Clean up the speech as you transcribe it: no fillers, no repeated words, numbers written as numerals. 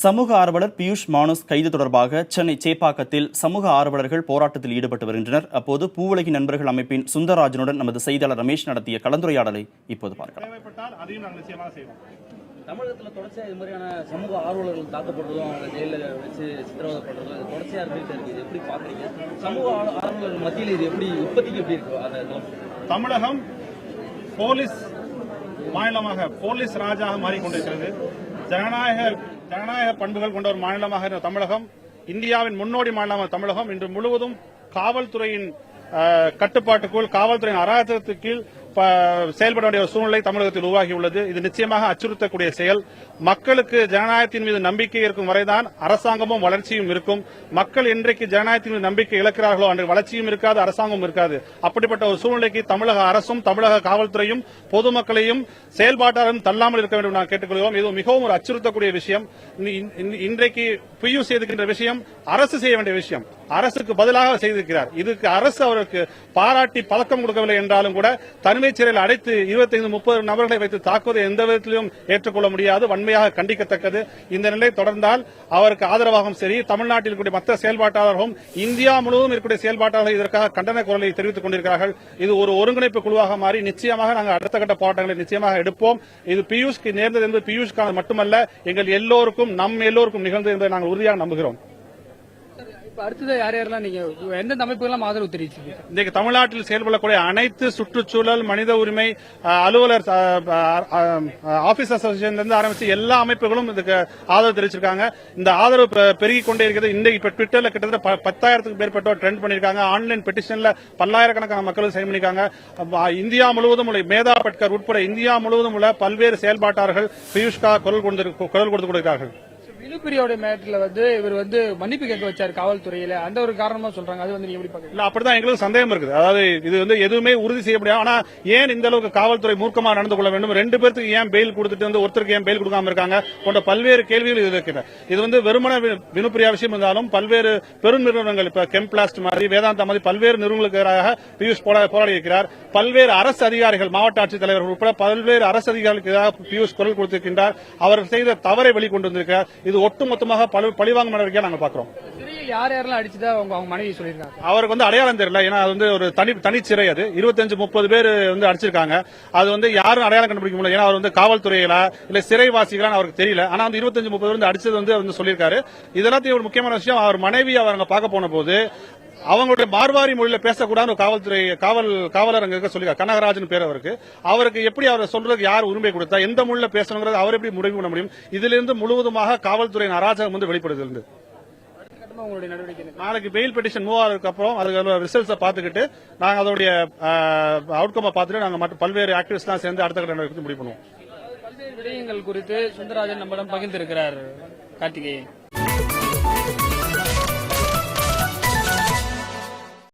சமூக ஆர்வலர் பியூஷ் மானுஸ் கைது தொடர்பாக சென்னை சேப்பாக்கத்தில் சமூக ஆர்வலர்கள் போராட்டத்தில் ஈடுபட்டு வருகின்றனர். அப்போது பூவுலகி நண்பர்கள் அமைப்பின் சுந்தரராஜனுடன் நமது செய்தியாளர் ரமேஷ் நடத்திய கலந்துரையாடலை இப்போது பார்க்கலாம். தமிழகத்தில் தொடர்ச்சியாக இது மாதிரியான சமூக ஆர்வலர்கள் தாக்கப்படுறதும் அவங்க ஜெயிலில் வச்சு சித்திரவதைப்படுறதும் தொடர்ச்சியாக இருந்துகிட்டு இருக்கு. இது எப்படி பார்க்குறீங்க? சமூக ஆர்வலர்கள் மத்தியில் இது எப்படி உற்பத்திக்கு எப்படி இருக்கு? அந்த தமிழகம் போலீஸ் மாநிலமாக போலீஸ் ராஜாக மாறிக்கொண்டிருக்கிறது. ஜனநாயக பண்புகள் கொண்ட ஒரு மாநிலமாக இருந்த தமிழகம், இந்தியாவின் முன்னோடி மாநிலமாக தமிழகம் இன்று முழுவதும் காவல்துறையின் கட்டுப்பாட்டுக்குள், காவல்துறையின் அராஜகத்துக்கு கீழ் செயல்பட வேண்டிய ஒரு சூழ்நிலை தமிழகத்தில் உருவாகியுள்ளது. இது நிச்சயமாக அச்சுறுத்தக்கூடிய செயல். மக்களுக்கு ஜனநாயகத்தின் மீது நம்பிக்கை இருக்கும் வரைதான் அரசாங்கமும் வளர்ச்சியும் இருக்கும். மக்கள் என்றைக்கு ஜனநாயகத்தின் மீது நம்பிக்கை இழக்கிறார்களோ அன்று வளர்ச்சியும் இருக்காது, அரசாங்கமும் இருக்காது. அப்படிப்பட்ட ஒரு சூழ்நிலைக்கு தமிழக அரசும் தமிழக காவல்துறையும் பொதுமக்களையும் செயல்பாட்டாளரும் தள்ளாமல் இருக்க வேண்டும் நான் கேட்டுக்கொள்கிறோம். இது மிகவும் ஒரு அச்சுறுத்தக்கூடிய விஷயம். இன்றைக்கு பியூஷ் செய்திருக்கின்ற விஷயம் அரசு செய்ய வேண்டிய விஷயம். அரசுக்கு பதிலாக செய்திருக்கிறார். இதுக்கு அரசு அவருக்கு பாராட்டி பதக்கம் கொடுக்கவில்லை என்றாலும் கூட தனிமைச் சிறையில் அடைத்து 25-30 நபர்களை வைத்து தாக்குவதை எந்த விதத்திலும் ஏற்றுக்கொள்ள முடியாது, வன்மையாக கண்டிக்கத்தக்கது. இந்த நிலை தொடர்ந்தால் அவருக்கு ஆதரவாகவும் சரி, தமிழ்நாட்டில் இருக்கக்கூடிய மற்ற செயல்பாட்டாளர்களும் இந்தியா முழுவதும் இருக்கக்கூடிய செயல்பாட்டாளர்கள் இதற்காக கண்டன குரலை தெரிவித்துக் கொண்டிருக்கிறார்கள். இது ஒரு ஒருங்கிணைப்பு குழுவாக மாறி நிச்சயமாக நாங்கள் அடுத்த கட்ட போராட்டங்களை நிச்சயமாக எடுப்போம். இது பியூஷ்க்கு நேர்ந்தது என்பது பியூஷ்கான மட்டுமல்ல, எங்கள் எல்லோருக்கும் எல்லோருக்கும் நிகழ்ந்தது என்பதை நாங்கள் உறுதியாக நம்புகிறோம். அடுத்தது யாரெல்லாம் நீங்க எந்தெந்த அமைப்புகள்லாம் ஆதரவு தெரிவிச்சீங்க? இன்றைக்கு தமிழ்நாட்டில் செயல்படக்கூடிய அனைத்து சுற்றுச்சூழல், மனித உரிமை அலுவலர், ஆபீஸ் அசோசியேஷன்ல ஆரம்பிச்சு எல்லா அமைப்புகளும் இதுக்கு ஆதரவு தெரிவிச்சிருக்காங்க. இந்த ஆதரவு பெருகிக் கொண்டே இருக்கிறது. இன்றைக்கு இப்ப ட்விட்டர்ல கிட்டத்தட்ட 10,000க்கு மேற்பட்டோர் ட்ரெண்ட் பண்ணிருக்காங்க. ஆன்லைன் பெட்டிஷன்ல பல்லாயிரக்கணக்கான மக்கள் சைன் பண்ணிருக்காங்க. இந்தியா முழுவதும் உள்ள மேதா பட்கர் உட்பட இந்தியா முழுவதும் உள்ள பல்வேறு செயல்பாட்டாளர்கள் பியூஷ்கா குரல் கொடுத்து கொண்டிருக்கிறார்கள். விழுப்புரியோட மேட்டர்ல இவர் மன்னிப்பு கேட்க வச்சாரு காவல்துறையில, அந்த ஒரு காரணமா சொல்றாங்க. அது நீங்க எப்படி பாக்குறீங்க? இல்ல, அப்படிதான் எங்களுக்கு சந்தேகம் இருக்குது. அதாவது இது எதுவுமே உறுதி செய்ய முடியாது. ஆனா ஏன் இந்த அளவுக்கு காவல்துறை மூர்க்கமா நடந்து கொள்ள வேண்டும்? 2 பேருக்கு ஏன் பெயில் கொடுத்துட்டு ஒருத்தருக்கு ஏன் பெயில் கொடுக்காம இருக்காங்க போன்ற பல்வேறு கேள்விகள் இது இருக்கிறது. இது வெறுமன வினுப்பிரியா விஷயம் இருந்தாலும் பல்வேறு பெரும் நிறுவனங்கள், இப்ப கெம்பிளாஸ்ட் மாதிரி, வேதாந்தா மாதிரி பல்வேறு நிறுவனங்களுக்கு எதிராக பியூஷ் போராடி இருக்கிறார். பல்வேறு அரசு அதிகாரிகள், மாவட்ட ஆட்சித்தலைவர்கள் உட்பட பல்வேறு அரசு அதிகாரிகளுக்கு எதிராக பியூஷ் குரல் கொடுத்திருக்கின்றார். அவர் செய்த தவறை வெளிக்கொண்டு வந்திருக்கிறார். இது ஒட்டுமொத்தமாக பழிவாங்கும் நடவடிக்கையா நாங்க பாக்குறோம். யாரெல்லாம் அடிச்சதா அவங்க மனைவி சொல்லிருக்காங்க. அவருக்கு அடையாளம் தெரியல. ஏன்னா அது ஒரு தனி சிறை. அது 25-30 பேர் அடிச்சிருக்காங்க. அது யாரும் அடையாளம் கண்டுபிடிக்க முடியல. ஏன்னா அவர் காவல்துறையில இல்ல சிறைவாசிகளா அவருக்கு தெரியல. ஆனா 25-30 பேர் அடிச்சது சொல்லியிருக்காரு. இதெல்லாம் ஒரு முக்கியமான விஷயம். அவர் மனைவி அவங்க பார்க்க போன போது அவங்களுடைய மார்வாரி மொழியில பேசக்கூடாது காவல்துறை காவலர் அங்க இருக்க சொல்லிருக்காரு. கனகராஜன் பேர் அவருக்கு எப்படி அவர் சொல்றதுக்கு யார் உரிமை கொடுத்தா, எந்த மொழியில பேசணுங்கிறது அவர் எப்படி முடிவு பண்ண முடியும்? இதிலிருந்து முழுவதுமாக காவல்துறையின் அராஜகம் வெளிப்படுது. நாளைக்கு பெயில் பெட்டிஷன் மூவ் ஆகிறதுக்கு அப்புறம் அதுக்கு ரிசல்ட்ஸை பார்த்துக்கிட்டு நாங்க அதோடைய அவுட்கமை பார்த்துட்டு நாங்க பல்வேறு ஆக்டிவிஸ்ட்லாம் சேர்ந்து அடுத்த கட்ட நடவடிக்கை முடிவு பண்ணுவோம். பல்வேறு விடயங்கள் குறித்து சுந்தரராஜன் நம்மிடம் பகிர்ந்திருக்கிறார். கார்த்திகேயன்.